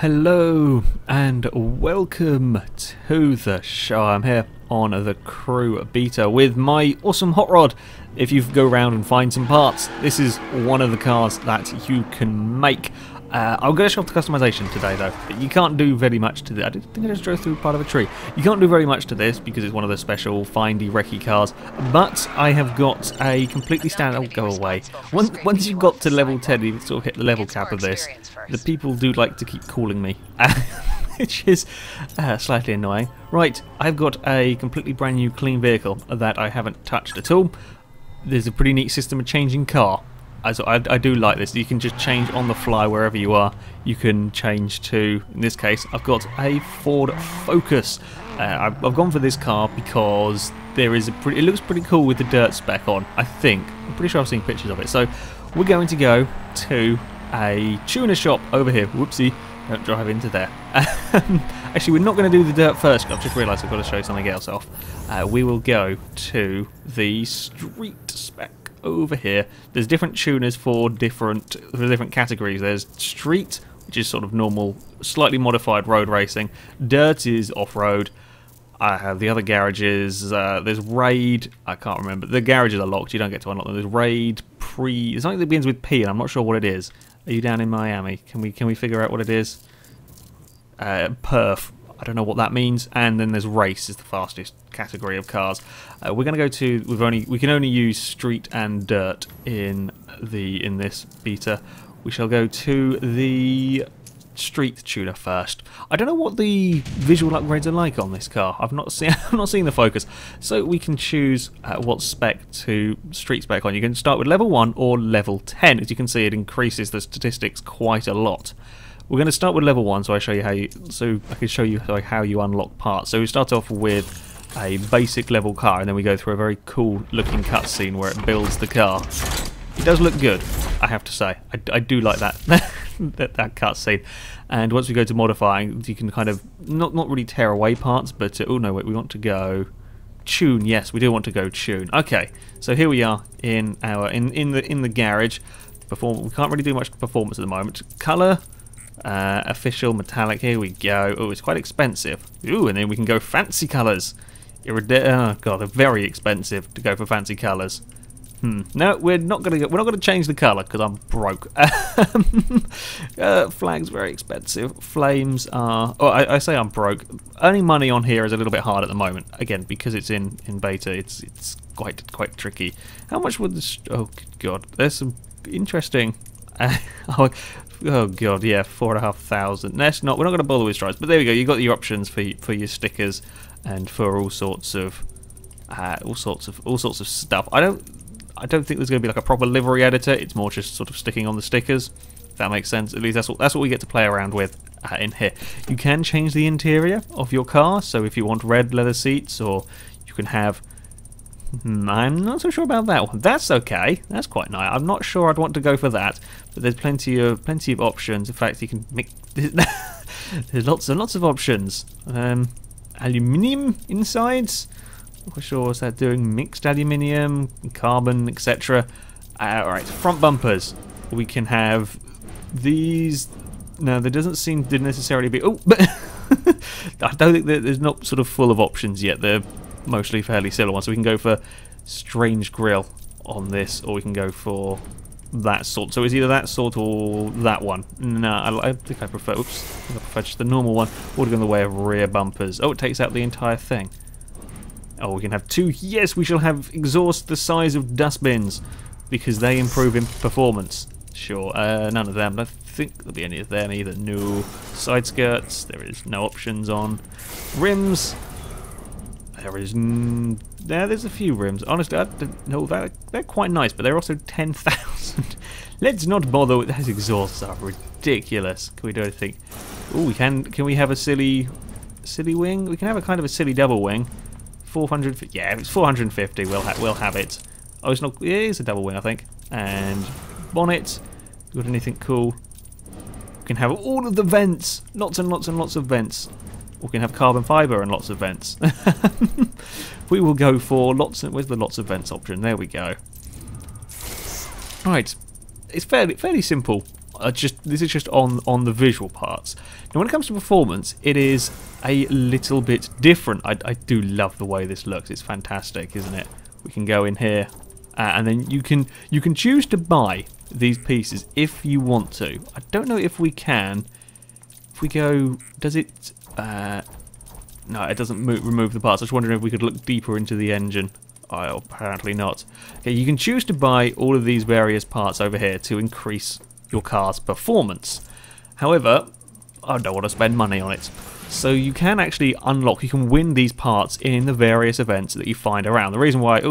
Hello and welcome to the show. I'm here on the crew beta with my awesome hot rod. If you go around and find some parts, this is one of the cars that you can make. I'm going to show off the customization today though. You can't do very much to this. I think I just drove through part of a tree. You can't do very much to this because it's one of the special findy recce cars, but I have got a completely standard... Oh, go away. Once you've got to level 10, you sort of hit the level cap of this, the people do like to keep calling me, which is slightly annoying. Right, I've got a completely brand new clean vehicle that I haven't touched at all. There's a pretty neat system of changing car. I do like this. You can just change on the fly wherever you are. You can change to, in this case, I've got a Ford Focus. I've gone for this car because there is it looks pretty cool with the dirt spec on, I think. I'm pretty sure I've seen pictures of it. So we're going to go to a tuner shop over here. Whoopsie, don't drive into there. Actually, we're not going to do the dirt first. I've just realised I've got to show something else off. We will go to the street spec. Over here, there's different tuners for different categories. There's street, which is sort of normal, slightly modified road racing. Dirt is off-road. I have the other garages. There's raid. I can't remember. The garages are locked. You don't get to unlock them. There's raid, pre. There's something that begins with P, and I'm not sure what it is. Are you down in Miami? Can we figure out what it is? Perf. I don't know what that means. And then there's race is the fastest category of cars. We're going to go to we can only use street and dirt in this beta. We shall go to the street tuner first. I don't know what the visual upgrades are like on this car. I've not seen the Focus. So we can choose what spec to street spec on. You can start with level 1 or level 10. As you can see, it increases the statistics quite a lot. We're going to start with level 1, so I can show you how you unlock parts. So we start off with a basic level car, and then we go through a very cool looking cutscene where it builds the car. It does look good, I have to say. I do like that that cutscene. And once we go to modifying, you can kind of not really tear away parts, but oh no, wait, we want to go tune. Yes, we do want to go tune. Okay, so here we are in our in the garage. We can't really do much performance at the moment. Color. Official metallic, here we go. Oh, it's quite expensive. Ooh, and then we can go fancy colours. Oh god, they're very expensive to go for fancy colours. No, we're not gonna change the colour because I'm broke. Flags very expensive. Flames are. Oh, I say I'm broke. Earning money on here is a little bit hard at the moment. Again, because it's in beta, it's quite tricky. How much would this? Oh good god, there's some interesting. Oh god, yeah, 4,500. We're not going to bother with stripes, but there we go. You got your options for your stickers and for all sorts of stuff. I don't think there's going to be like a proper livery editor. It's more just sort of sticking on the stickers. If that makes sense. At least that's what we get to play around with in here. You can change the interior of your car. So if you want red leather seats, or you can have. I'm not so sure about that one. That's okay. That's quite nice. I'm not sure I'd want to go for that, but there's plenty of options. In fact, you can mix. There's lots of options. Aluminium insides. Not quite sure what's that doing. Mixed aluminium, carbon, etc. Alright, front bumpers. We can have these. No, there doesn't seem to necessarily be. Oh, but I don't think there's not sort of full of options yet. They're mostly fairly similar ones, so we can go for strange grille on this, or we can go for that sort. So it's either that sort or that one. No, I think I prefer. Oops, I think I prefer just the normal one. Or to go in the way of rear bumpers. Oh, it takes out the entire thing. Oh, we can have two. Yes, we shall have exhaust the size of dustbins because they improve in performance. Sure, none of them. I don't think there'll be any of them either. No side skirts. There is no options on rims. There's a few rims. Honestly, I don't know, they're quite nice, but they're also 10,000. Let's not bother with those exhausts. Are ridiculous. Can we do anything? Oh, can we have a silly wing? We can have a kind of a silly double wing. 450. Yeah, if it's 450, we'll have it. Oh, it's not. Yeah, it's a double wing, I think. And bonnet. Got anything cool? We can have all of the vents. Lots and lots and lots of vents. We can have carbon fibre and lots of vents. We will go for lots of... Where's the lots of vents option? There we go. Right. It's fairly simple. this is just on the visual parts. Now, when it comes to performance, it is a little bit different. I do love the way this looks. It's fantastic, isn't it? We can go in here, and then you can choose to buy these pieces if you want to. I don't know if we can. If we go, does it? No, it doesn't remove the parts. I was wondering if we could look deeper into the engine. Oh, apparently not. Okay, you can choose to buy all of these various parts over here to increase your car's performance. However, I don't want to spend money on it. So you can actually unlock, you can win these parts in the various events that you find around. The reason why,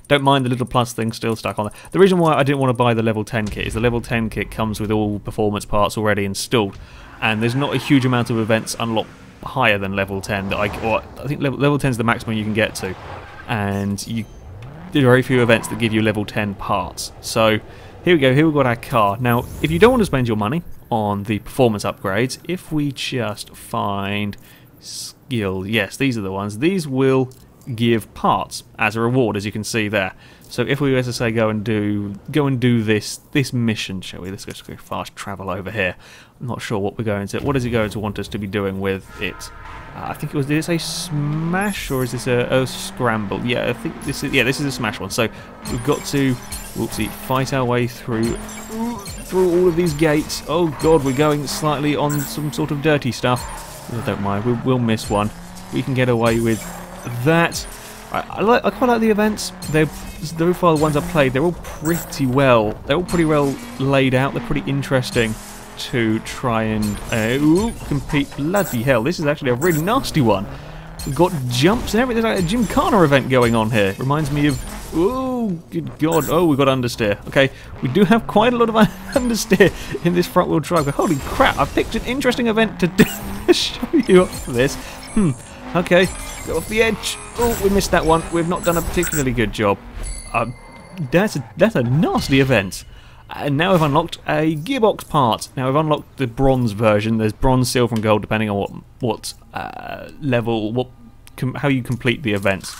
don't mind the little plus thing still stuck on there. The reason why I didn't want to buy the level 10 kit is the level 10 kit comes with all performance parts already installed. And there's not a huge amount of events unlocked higher than level 10 that I think level 10 is the maximum you can get to. And there are very few events that give you level 10 parts. So here we go, here we've got our car. Now, if you don't want to spend your money on the performance upgrades, if we just find skill, yes, these are the ones. These will give parts as a reward, as you can see there. So if we were to say go and do this mission, shall we? Let's just go fast travel over here. I'm not sure what we're going to. What is it going to want us to be doing with it? I think it was. Did it say smash or is this a scramble? Yeah, I think this is. Yeah, this is a smash one. So we've got to, whoopsie, fight our way through all of these gates. Oh God, we're going slightly on some sort of dirty stuff. I don't mind. We'll miss one. We can get away with that. I quite like the events. They're far the ones I've played. They're all pretty well. They're all pretty well laid out. They're pretty interesting to try and compete. Bloody hell! This is actually a really nasty one. We've got jumps and everything. There's like a Gymkhana event going on here. Reminds me of. Oh, good God! Oh, we've got understeer. Okay, we do have quite a lot of understeer in this front-wheel drive. But holy crap! I picked an interesting event to show you off for this. Okay, go off the edge. Oh, we missed that one. We've not done a particularly good job. That's a nasty event. And now we've unlocked a gearbox part. Now we've unlocked the bronze version. There's bronze, silver, and gold, depending on what level, how you complete the events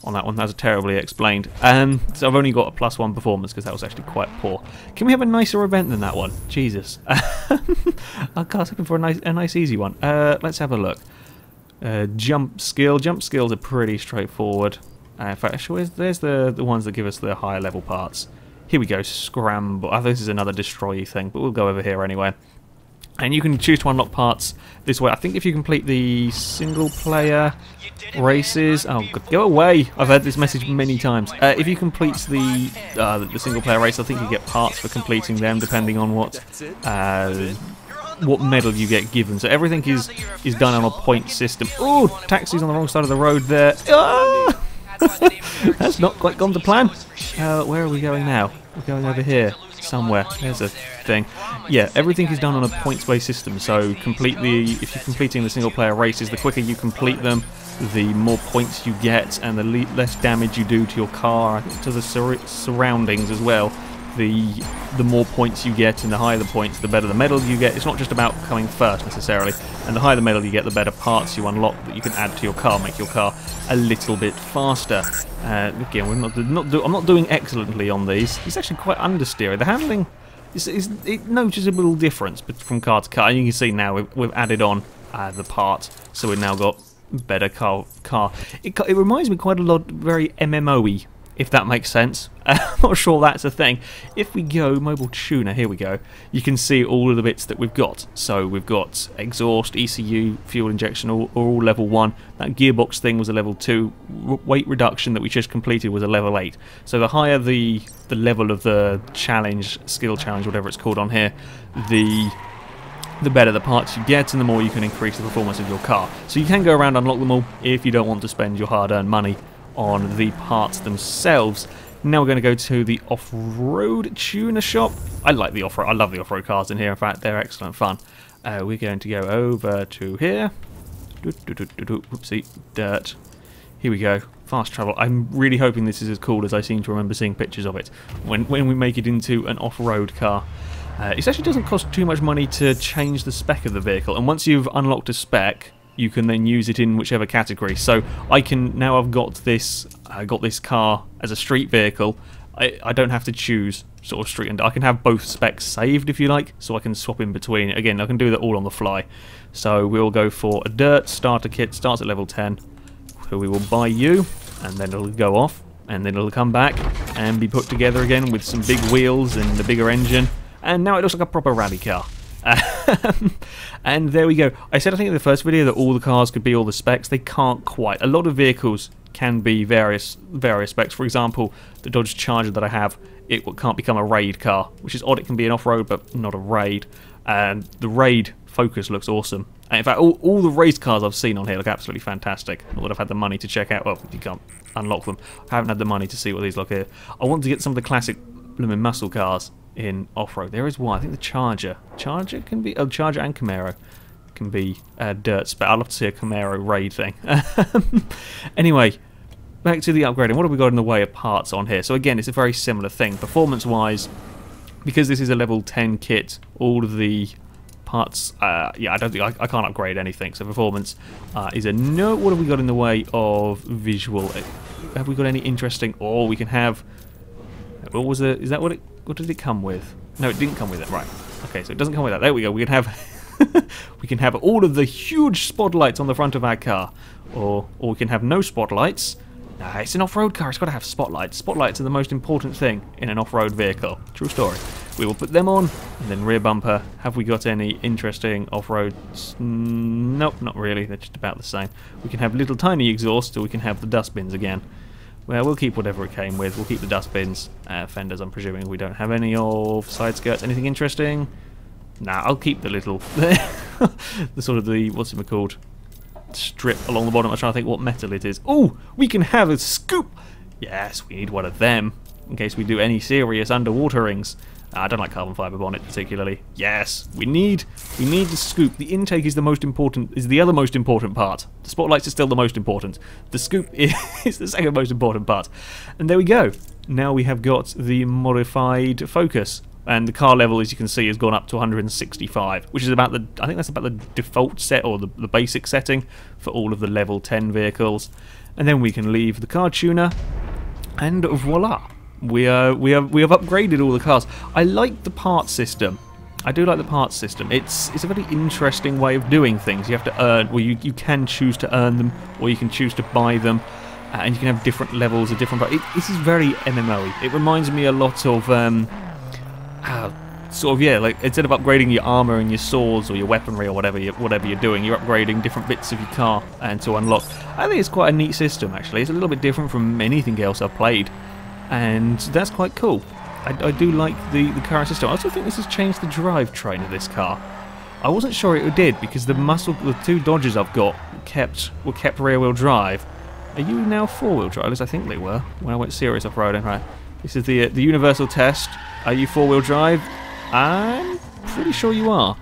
on that one. That's terribly explained. So I've only got a +1 performance because that was actually quite poor. Can we have a nicer event than that one? Jesus. I was looking for a nice easy one. Let's have a look. Jump skill. Jump skills are pretty straightforward. In fact, actually, there's the ones that give us the higher level parts. Here we go, scramble. Oh, this is another destroy thing, but we'll go over here anyway. And you can choose to unlock parts this way. I think if you complete the single player races... Oh, God, go away! I've heard this message many times. If you complete the single player race, I think you get parts for completing them, depending on what medal you get given. So everything is done on a point system. Oh, taxi's on the wrong side of the road there. Ah! That's not quite gone to plan. Where are we going now? We're going over here somewhere. There's a thing. Yeah, everything is done on a points-based system. So if you're completing the single-player races, the quicker you complete them, the more points you get, and the less damage you do to your car, to the surroundings as well. The more points you get, and the higher the points, the better the medal you get. It's not just about coming first necessarily, and the higher the medal you get, the better parts you unlock that you can add to your car, make your car a little bit faster. Again, I'm not doing excellently on these. It's actually quite understeery. The handling is a noticeable difference from car to car, and you can see now we've added on the part, so we've now got better car. It reminds me quite a lot, very MMO-y. If that makes sense. I'm not sure that's a thing. If we go mobile tuner, here we go, you can see all of the bits that we've got. So we've got exhaust, ECU, fuel injection, all level 1. That gearbox thing was a level 2. Weight reduction that we just completed was a level 8. So the higher the level of the challenge, skill challenge, whatever it's called on here, the better the parts you get and the more you can increase the performance of your car. So you can go around and unlock them all if you don't want to spend your hard-earned money on the parts themselves. Now we're going to go to the off-road tuner shop. I like the off-road. I love the off-road cars in here. In fact, they're excellent fun. We're going to go over to here. Whoopsie, dirt. Here we go. Fast travel. I'm really hoping this is as cool as I seem to remember seeing pictures of it when we make it into an off-road car. It actually doesn't cost too much money to change the spec of the vehicle, and once you've unlocked a spec, you can then use it in whichever category. So I can now, I've got this car as a street vehicle. I don't have to choose sort of street and I can have both specs saved if you like, so I can swap in between. Again, I can do that all on the fly. So we'll go for a dirt starter kit, starts at level 10. So we will buy you, and then it'll go off, and then it'll come back and be put together again with some big wheels and a bigger engine. And now it looks like a proper rally car. And there we go. I said I think in the first video that all the cars could be all the specs. They can't quite. A lot of vehicles can be various specs. For example, the Dodge Charger that I have, it can't become a raid car, which is odd. It can be an off-road, but not a raid. And the raid Focus looks awesome. And in fact, all the race cars I've seen on here look absolutely fantastic. Not that I've had the money to check out. Well, you can't unlock them. I haven't had the money to see what these look here. I want to get some of the classic blooming muscle cars in off-road. There is one. I think the Charger can be Charger and Camaro can be dirt spec. I'd love to see a Camaro raid thing. Anyway, back to the upgrading. What have we got in the way of parts on here? So again, it's a very similar thing. Performance-wise, because this is a level 10 kit, all of the parts, yeah, I don't think I can't upgrade anything. So performance is a no. What have we got in the way of visual? Have we got any interesting? Oh, we can have. What was it? Is that what it? What did it come with? No, it didn't come with it. Right. Okay, so it doesn't come with that. There we go. We can have. We can have all of the huge spotlights on the front of our car, or we can have no spotlights. Nah, it's an off-road car. It's got to have spotlights. Spotlights are the most important thing in an off-road vehicle. True story. We will put them on, and then rear bumper. Have we got any interesting off-roads? Nope, not really. They're just about the same. We can have little tiny exhausts, or we can have the dustbins again. Well, we'll keep whatever it came with. We'll keep the dustbins. Fenders, I'm presuming we don't have any of. Side skirts, anything interesting? Nah, I'll keep the little... the sort of the... what's it called? Strip along the bottom. I'm trying to think what metal it is. Oh, we can have a scoop! Yes, we need one of them, in case we do any serious underwaterings. I don't like carbon fibre bonnet particularly. Yes, we need the scoop. The intake is the most important, is the other most important part. The spotlights are still the most important. The scoop is the second most important part. And there we go. Now we have got the modified Focus. And the car level, as you can see, has gone up to 165, which is about the, I think that's about the default set, or the basic setting for all of the level 10 vehicles. And then we can leave the car tuner, and voila. We have upgraded all the cars. I like the part system. I do like the parts system. It's a very interesting way of doing things. You have to earn, well, you can choose to earn them, or you can choose to buy them, and you can have different levels of different. This is very MMO-y. It reminds me a lot of sort of, yeah, like instead of upgrading your armor and your swords or your weaponry or whatever you're doing, you're upgrading different bits of your car and to unlock. I think it's quite a neat system actually. It's a little bit different from anything else I've played, and that's quite cool. I do like the current system. I also think this has changed the drivetrain of this car. I wasn't sure it did because the two Dodges I've got were kept rear-wheel drive. Are you now four-wheel drive? At least I think they were when I went serious off-roading. Right. This is the universal test. Are you four-wheel drive? I'm pretty sure you are.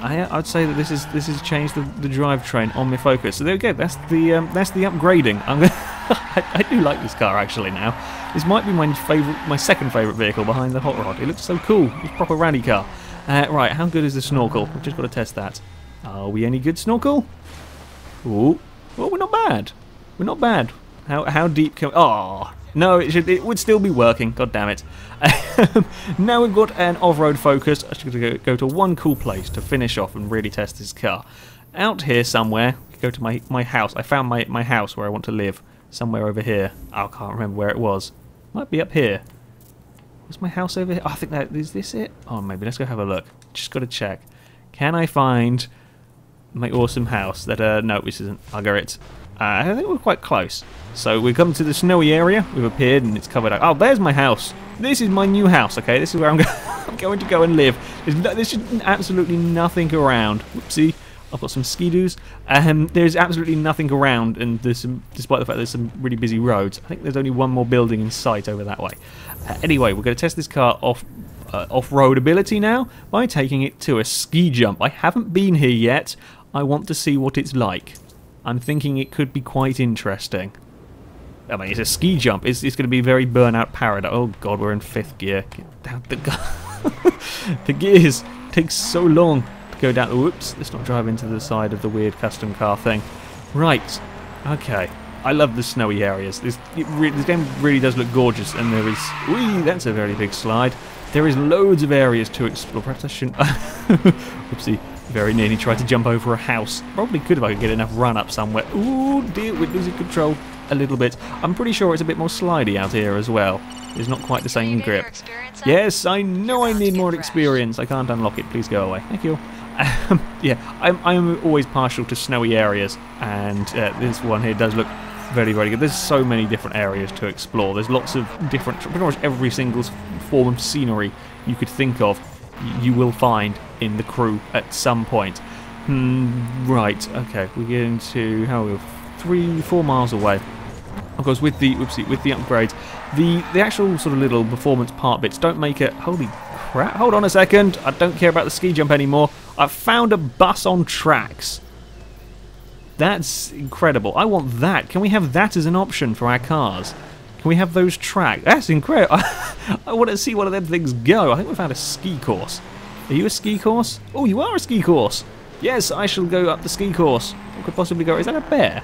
I'd say that this has changed the drivetrain on my Focus. So there we go. That's the upgrading. I do like this car actually now. This might be my second favourite vehicle behind the Hot Rod. It looks so cool. It's a proper rally car. Right, how good is the snorkel? We've just got to test that. Are we any good, snorkel? Ooh, well, we're not bad. We're not bad. How deep can? Oh. No, it would still be working. God damn it! Now we've got an off-road Focus. I'm just going to go to one cool place to finish off and really test this car. Out here somewhere. Go to my house. I found my house where I want to live. Somewhere over here. Oh, I can't remember where it was. Might be up here. Was my house over here? Oh, I think that is this it. Oh, maybe let's go have a look. Just got to check. Can I find my awesome house? No, this isn't. I'll go it. I think we're quite close. So we've come to the snowy area. We've appeared and it's covered up. Oh, there's my house. This is my new house, okay? This is where I'm going to go and live. There's absolutely nothing around. Whoopsie. I've got some ski-doos. There's absolutely nothing around, and despite the fact there's some really busy roads, I think there's only one more building in sight over that way. Anyway, we're going to test this car off-road ability now by taking it to a ski jump. I haven't been here yet. I want to see what it's like. I'm thinking it could be quite interesting. I mean, it's a ski jump. It's going to be very Burnout Paradise. Oh god, we're in 5th gear. Get down the gears take so long to go down. Whoops, let's not drive into the side of the weird custom car thing. Right, okay. I love the snowy areas. This game really does look gorgeous, and there is... Whee, that's a very big slide. There is loads of areas to explore. Perhaps I shouldn't... Oopsie. Very nearly tried to jump over a house. Probably could if I could get enough run up somewhere. Ooh, dear, we're losing control a little bit. I'm pretty sure it's a bit more slidey out here as well. It's not quite the same grip. Yes, I know I need more experience. I can't unlock it. Please go away. Thank you. Yeah, I'm always partial to snowy areas, and this one here does look very, very good. There's so many different areas to explore. There's lots of different, pretty much every single form of scenery you could think of, you will find in the crew at some point. Right, okay, we're getting to, how are we, 3-4 miles away. Of course, with the upgrades, the actual sort of little performance part bits don't make it. Holy crap! Hold on a second. I don't care about the ski jump anymore. I found a bus on tracks. That's incredible. I want that. Can we have that as an option for our cars? Can we have those tracks? That's incredible. I want to see one of them things go. I think we found a ski course. Are you a ski course? Oh, you are a ski course. Yes, I shall go up the ski course. What could possibly go? Is that a bear?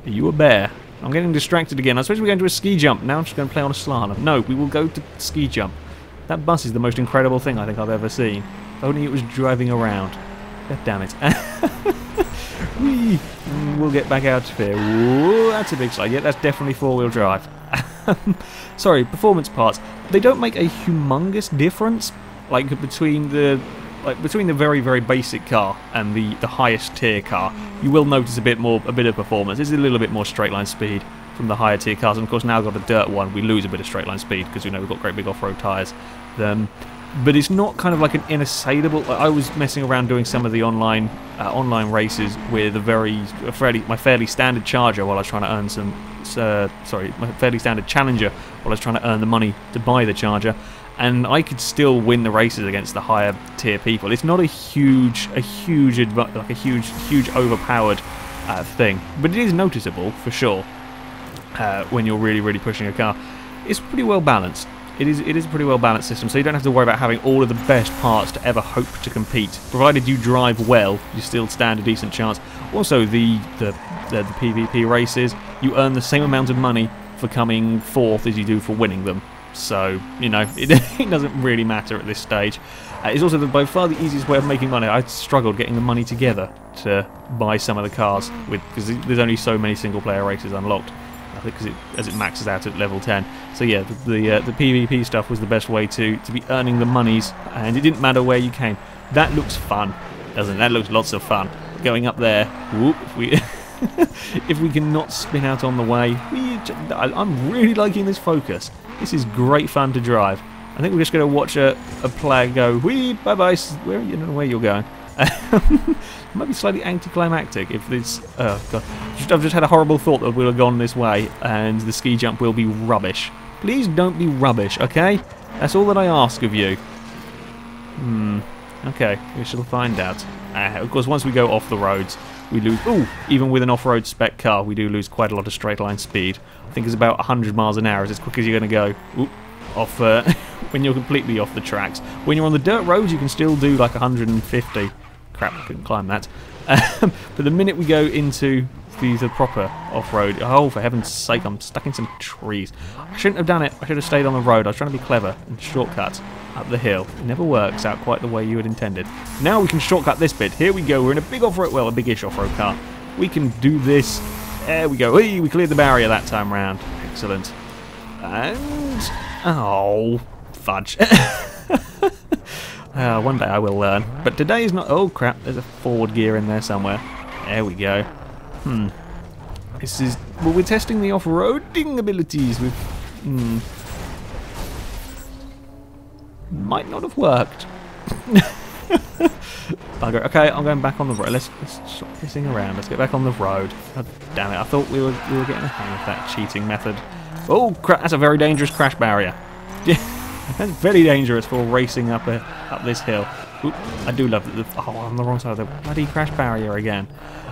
Are you a bear? I'm getting distracted again. I was supposed to be going to a ski jump. Now I'm just going to play on a slalom. No, we will go to ski jump. That bus is the most incredible thing I think I've ever seen. If only it was driving around. God damn it. We'll get back out of here. Whoa, that's a big slide. Yeah, that's definitely four-wheel drive. Sorry, performance parts. They don't make a humongous difference, like between the very, very basic car and the highest tier car. You will notice a bit of performance. There's a little bit more straight line speed from the higher tier cars, and of course now I've got a dirt one, we lose a bit of straight line speed because we know we've got great big off-road tyres. But it's not kind of like an inassailable. I was messing around doing some of the online races with my fairly standard Charger while I was trying to earn some. My fairly standard Challenger while I was trying to earn the money to buy the Charger, and I could still win the races against the higher tier people. It's not a huge overpowered thing, but it is noticeable for sure when you're really, really pushing a car. It's pretty well balanced. It is a pretty well balanced system, so you don't have to worry about having all of the best parts to ever hope to compete. Provided you drive well, you still stand a decent chance. Also, the PvP races, you earn the same amount of money for coming fourth as you do for winning them. So, you know, it doesn't really matter at this stage. It's also by far the easiest way of making money. I struggled getting the money together to buy some of the cars because there's only so many single-player races unlocked. I think as it maxes out at level 10. So yeah, the PvP stuff was the best way to be earning the monies, and it didn't matter where you came. That looks fun, doesn't it? That looks lots of fun. Going up there, whoop, if we can not spin out on the way. I'm really liking this Focus. This is great fun to drive. I think we're just going to watch a player go, whee, bye-bye, where, you don't know where you're going. It might be slightly anticlimactic if this... Oh, God. I've just had a horrible thought that we'll have gone this way and the ski jump will be rubbish. Please don't be rubbish, okay? That's all that I ask of you. Okay, we shall find out. Of course, once we go off the roads, we lose... Ooh, even with an off-road spec car, we do lose quite a lot of straight-line speed. I think it's about 100 miles an hour is as quick as you're going to go. Ooh, off when you're completely off the tracks. When you're on the dirt roads, you can still do like 150. Crap, I couldn't climb that. But the minute we go into the proper off-road, oh, for heaven's sake, I'm stuck in some trees. I shouldn't have done it. I should have stayed on the road. I was trying to be clever and shortcut up the hill. It never works out quite the way you had intended. Now we can shortcut this bit. Here we go. We're in a big off-road, well, a biggish off-road car. We can do this. There we go. Hey, we cleared the barrier that time round. Excellent. And... oh, fudge. One day I will learn. But today is not... oh, crap. There's a forward gear in there somewhere. There we go. This is... well, we're testing the off-roading abilities with... might not have worked. Bugger. Okay, I'm going back on the road. Let's stop pissing around. Let's get back on the road. God damn it. I thought we were getting a hang of that cheating method. Oh, crap. That's a very dangerous crash barrier. That's very dangerous for racing up this hill. Oop, I do love that. Oh, I'm on the wrong side of the bloody crash barrier again.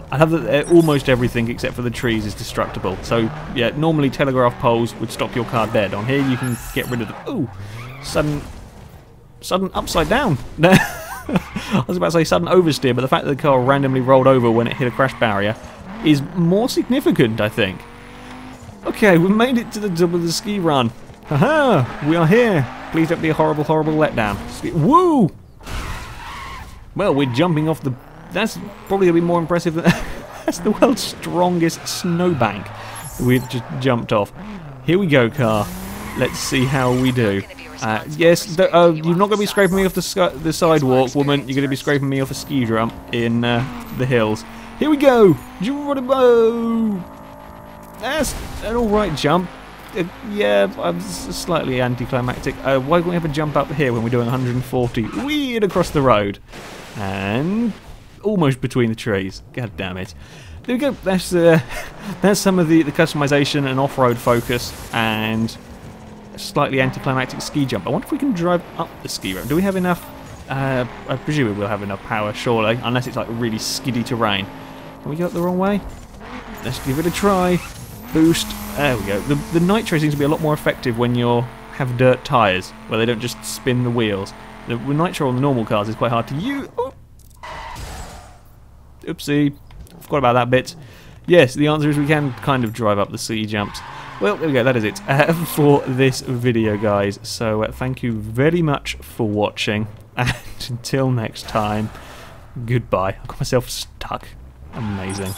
I love that almost everything except for the trees is destructible. So yeah, normally telegraph poles would stop your car dead. On here you can get rid of the... ooh, sudden upside down. I was about to say sudden oversteer, but the fact that the car randomly rolled over when it hit a crash barrier is more significant, I think. Okay, we made it to the top of the ski run. Haha, we are here. Please don't be a horrible, horrible letdown. Woo! Well, we're jumping off the... That's probably going to be more impressive than... That's the world's strongest snowbank we've just jumped off. Here we go, car. Let's see how we do. Yes, you're not going to be scraping me off the sidewalk, woman. You're going to be scraping me off a ski jump in the hills. Here we go! Georbo! That's an alright jump. Yeah, I'm slightly anticlimactic. Why can't we have a jump up here when we're doing 140? Weird across the road. And almost between the trees. God damn it. There we go. That's some of the customization and off-road focus and a slightly anticlimactic ski jump. I wonder if we can drive up the ski ramp. Do we have enough? I presume we'll have enough power, surely, unless it's like really skiddy terrain. Can we go up the wrong way? Let's give it a try. Boost. There we go. The nitro seems to be a lot more effective when you have dirt tyres, where they don't just spin the wheels. The nitro on the normal cars is quite hard to use. Oh. Oopsie. Forgot about that bit. Yes, the answer is we can kind of drive up the ski jumps. Well, there we go. That is it for this video, guys. So thank you very much for watching. And until next time, goodbye. I got myself stuck. Amazing.